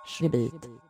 RWBY.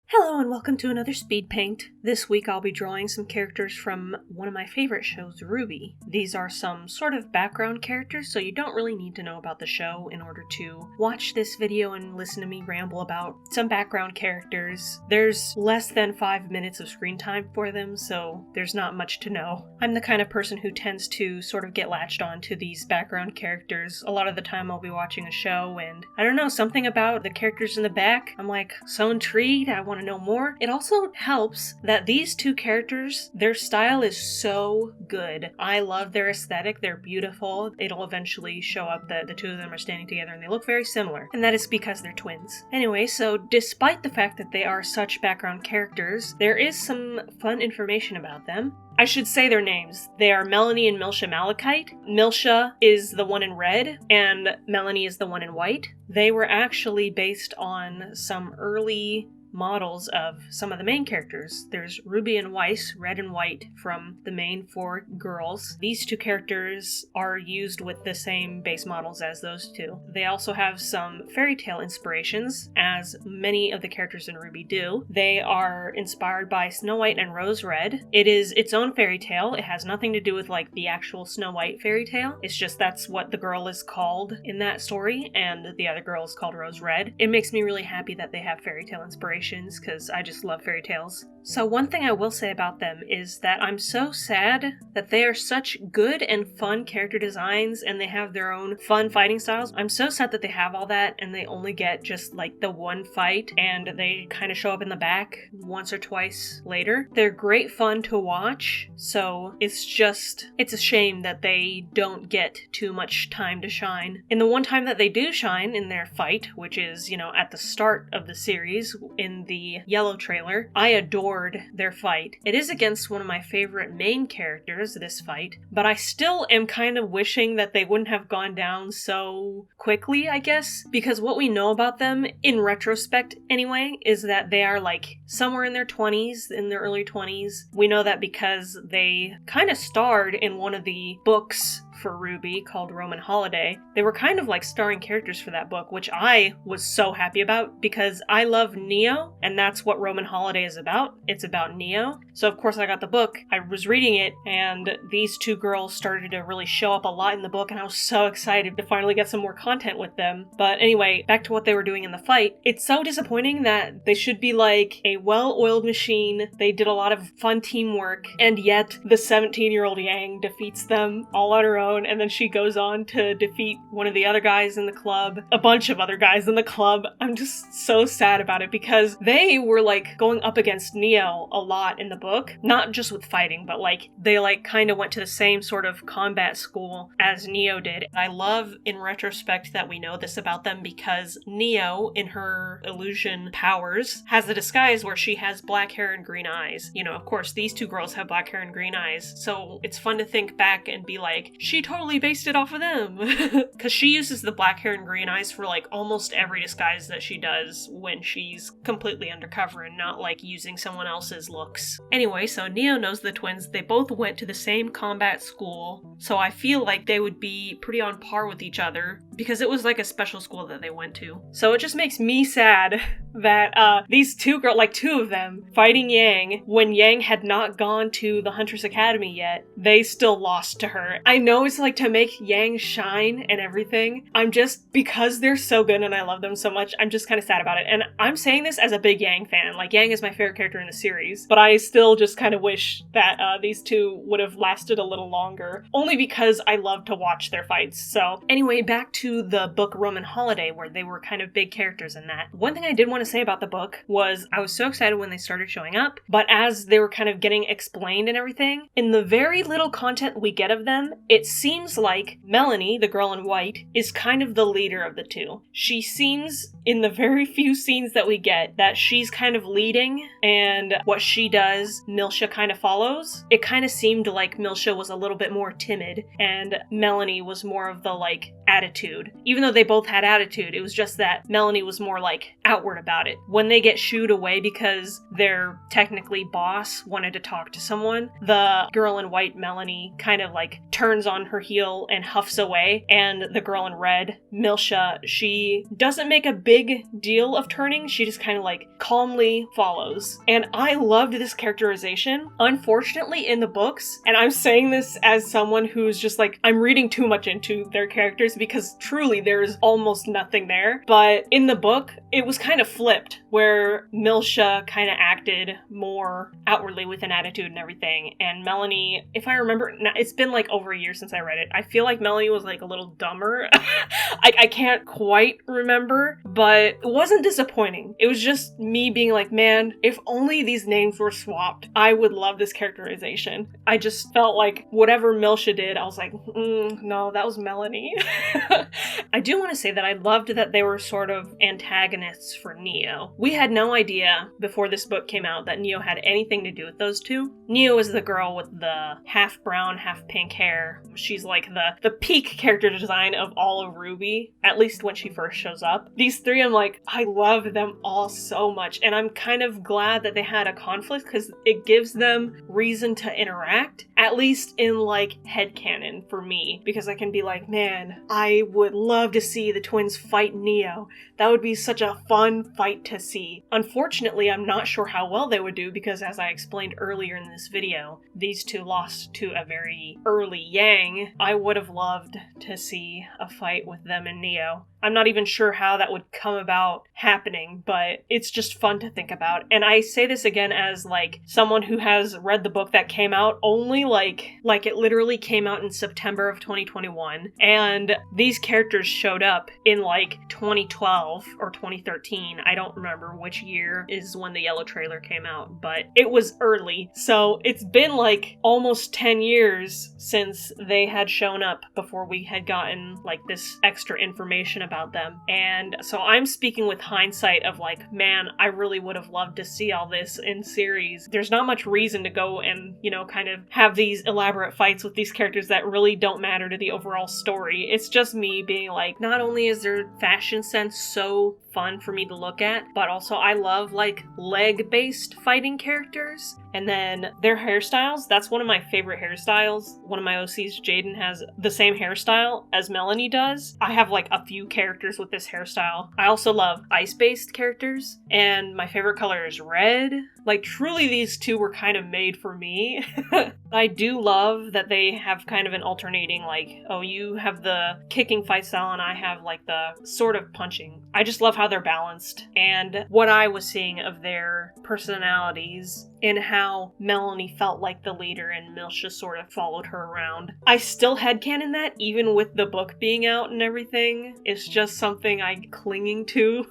Hello and welcome to another Speed Paint. This week I'll be drawing some characters from one of my favorite shows, RWBY. These are some sort of background characters, so you don't really need to know about the show in order to watch this video and listen to me ramble about some background characters. There's less than 5 minutes of screen time for them, so there's not much to know. I'm the kind of person who tends to sort of get latched on to these background characters. A lot of the time I'll be watching a show and I don't know, something about the characters in the back, I'm like so intrigued, I want to know more. It also helps that these two characters, their style is so good. I love their aesthetic, they're beautiful. It'll eventually show up that the two of them are standing together and they look very similar, and that is because they're twins. Anyway, so despite the fact that they are such background characters, there is some fun information about them. I should say their names. They are Melanie and Milcha Malachite. Milcha is the one in red, and Melanie is the one in white. They were actually based on some early models of some of the main characters. There's Ruby and Weiss, red and white, from the main four girls. These two characters are used with the same base models as those two. They also have some fairy tale inspirations, as many of the characters in RWBY do. They are inspired by Snow White and Rose Red. It is its own fairy tale. It has nothing to do with like the actual Snow White fairy tale. It's just that's what the girl is called in that story, and the other girl is called Rose Red. It makes me really happy that they have fairy tale inspirations, because I just love fairy tales. So one thing I will say about them is that I'm so sad that they are such good and fun character designs and they have their own fun fighting styles. I'm so sad that they have all that and they only get just like the one fight and they kind of show up in the back once or twice later. They're great fun to watch, so it's a shame that they don't get too much time to shine. In the one time that they do shine in their fight, which is, at the start of the series in the yellow trailer, I adored their fight. It is against one of my favorite main characters, this fight, but I still am kind of wishing that they wouldn't have gone down so quickly, I guess, because what we know about them, in retrospect anyway, is that they are like somewhere in their 20s, in their early 20s. We know that because they kind of starred in one of the books for RWBY called Roman Holiday. They were kind of like starring characters for that book, which I was so happy about because I love Neo, and that's what Roman Holiday is about. It's about Neo. So of course I got the book, I was reading it, and these two girls started to really show up a lot in the book, and I was so excited to finally get some more content with them. But anyway, back to what they were doing in the fight. It's so disappointing that they should be like a well-oiled machine. They did a lot of fun teamwork, and yet the 17-year-old Yang defeats them all on her own, and then she goes on to defeat one of the other guys in the club, a bunch of other guys in the club. I'm just so sad about it because they were like going up against Neo a lot in the book, not just with fighting, but like they like kind of went to the same sort of combat school as Neo did. I love in retrospect that we know this about them because Neo, in her illusion powers, has the disguise where she has black hair and green eyes. Of course these two girls have black hair and green eyes, so it's fun to think back and be like, she totally based it off of them. Because she uses the black hair and green eyes for like almost every disguise that she does when she's completely undercover and not like using someone else's looks. Anyway, so Neo knows the twins. They both went to the same combat school, so I feel like they would be pretty on par with each other because it was like a special school that they went to. So it just makes me sad that these two girls, like two of them, fighting Yang, when Yang had not gone to the Huntress Academy yet, they still lost to her. I know it's like to make Yang shine and everything. Because they're so good and I love them so much, I'm just kind of sad about it. And I'm saying this as a big Yang fan. Like, Yang is my favorite character in the series, but I still just kind of wish that these two would have lasted a little longer, only because I love to watch their fights. So anyway, back to the book Roman Holiday, where they were kind of big characters in that. One thing I did want to say about the book was I was so excited when they started showing up, but as they were kind of getting explained and everything, in the very little content we get of them, it seems like Melanie, the girl in white, is kind of the leader of the two. She seems, in the very few scenes that we get, that she's kind of leading, and what she does, Milcha kind of follows. It kind of seemed like Milcha was a little bit more timid, and Melanie was more of the, like, attitude. Even though they both had attitude, it was just that Melanie was more, like, outward about it. When they get shooed away because their technically boss wanted to talk to someone, the girl in white, Melanie, kind of, like, turns on her heel and huffs away, and the girl in red, Milcha, she doesn't make a big big deal of turning. She just kind of like calmly follows. And I loved this characterization. Unfortunately, in the books, and I'm saying this as someone who's just like, I'm reading too much into their characters because truly there's almost nothing there. But in the book, it was kind of flipped, where Milcha kind of acted more outwardly with an attitude and everything. And Melanie, if I remember, it's been like over a year since I read it. I feel like Melanie was like a little dumber. I can't quite remember, but it wasn't disappointing. It was just me being like, man, if only these names were swapped, I would love this characterization. I just felt like whatever Milcha did, I was like, no, that was Melanie. I do want to say that I loved that they were sort of antagonists for Neo. We had no idea before this book came out that Neo had anything to do with those two. Neo is the girl with the half brown, half pink hair. She's like the peak character design of all of RWBY, at least when she first shows up. These three, I'm like, I love them all so much, and I'm kind of glad that they had a conflict because it gives them reason to interact, at least in like headcanon for me, because I can be like, man, I would love to see the twins fight Neo. That would be such a fun fight to see. Unfortunately, I'm not sure how well they would do because, as I explained earlier in this video, these two lost to a very early Yang. I would have loved to see a fight with them and Neo. I'm not even sure how that would come about happening, but it's just fun to think about. And I say this again as like someone who has read the book that came out only like it literally came out in September of 2021. And these characters showed up in like 2012 or 2013. I don't remember which year is when the yellow trailer came out, but it was early. So it's been like almost 10 years since they had shown up before we had gotten like this extra information about them. And so I'm speaking with hindsight of like, man, I really would have loved to see all this in series. There's not much reason to go and, you know, kind of have these elaborate fights with these characters that really don't matter to the overall story. It's just me being like, not only is their fashion sense so fun for me to look at, but also I love like leg-based fighting characters. And then their hairstyles, that's one of my favorite hairstyles. One of my OCs, Jaden, has the same hairstyle as Melanie does. I have like a few characters with this hairstyle. I also love ice-based characters, and my favorite color is red. Like, truly these two were kind of made for me. I do love that they have kind of an alternating, like, oh, you have the kicking fight style and I have like the sort of punching. I just love how they're balanced, and what I was seeing of their personalities and how Melanie felt like the leader and Milcha sort of followed her around. I still headcanon that, even with the book being out and everything. It's just something I'm clinging to,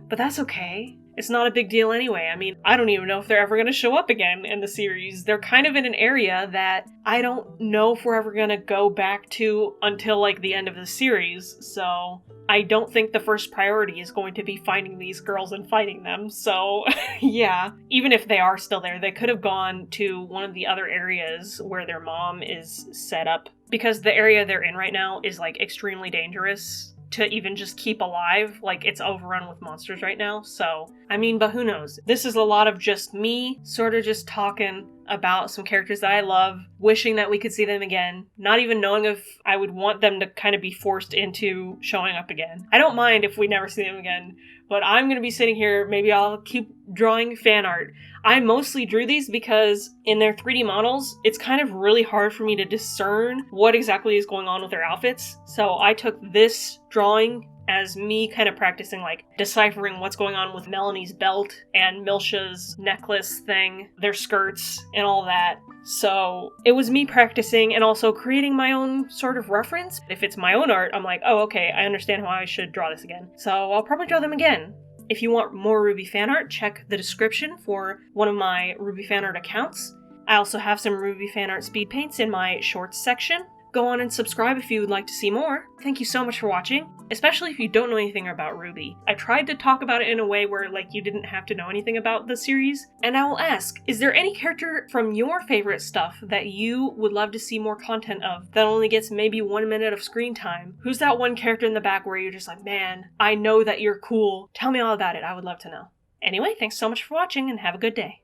but that's okay. It's not a big deal anyway. I mean, I don't even know if they're ever going to show up again in the series. They're kind of in an area that I don't know if we're ever going to go back to until like the end of the series. So I don't think the first priority is going to be finding these girls and fighting them. So yeah, even if they are still there, they could have gone to one of the other areas where their mom is set up, because the area they're in right now is like extremely dangerous to even just keep alive. Like, it's overrun with monsters right now. So, I mean, but who knows? This is a lot of just me sort of just talking about some characters that I love, wishing that we could see them again, not even knowing if I would want them to kind of be forced into showing up again. I don't mind if we never see them again, but I'm going to be sitting here, maybe I'll keep drawing fan art. I mostly drew these because in their 3D models, it's kind of really hard for me to discern what exactly is going on with their outfits. So I took this drawing as me kind of practicing, like, deciphering what's going on with Melanie's belt and Milcha's necklace thing, their skirts, and all that. So it was me practicing and also creating my own sort of reference. If it's my own art, I'm like, oh, okay, I understand how I should draw this again. So I'll probably draw them again. If you want more RWBY fan art, check the description for one of my RWBY fan art accounts. I also have some RWBY fan art speed paints in my shorts section. Go on and subscribe if you would like to see more. Thank you so much for watching, especially if you don't know anything about RWBY. I tried to talk about it in a way where, like, you didn't have to know anything about the series. And I will ask, is there any character from your favorite stuff that you would love to see more content of that only gets maybe 1 minute of screen time? Who's that one character in the back where you're just like, man, I know that you're cool. Tell me all about it. I would love to know. Anyway, thanks so much for watching and have a good day.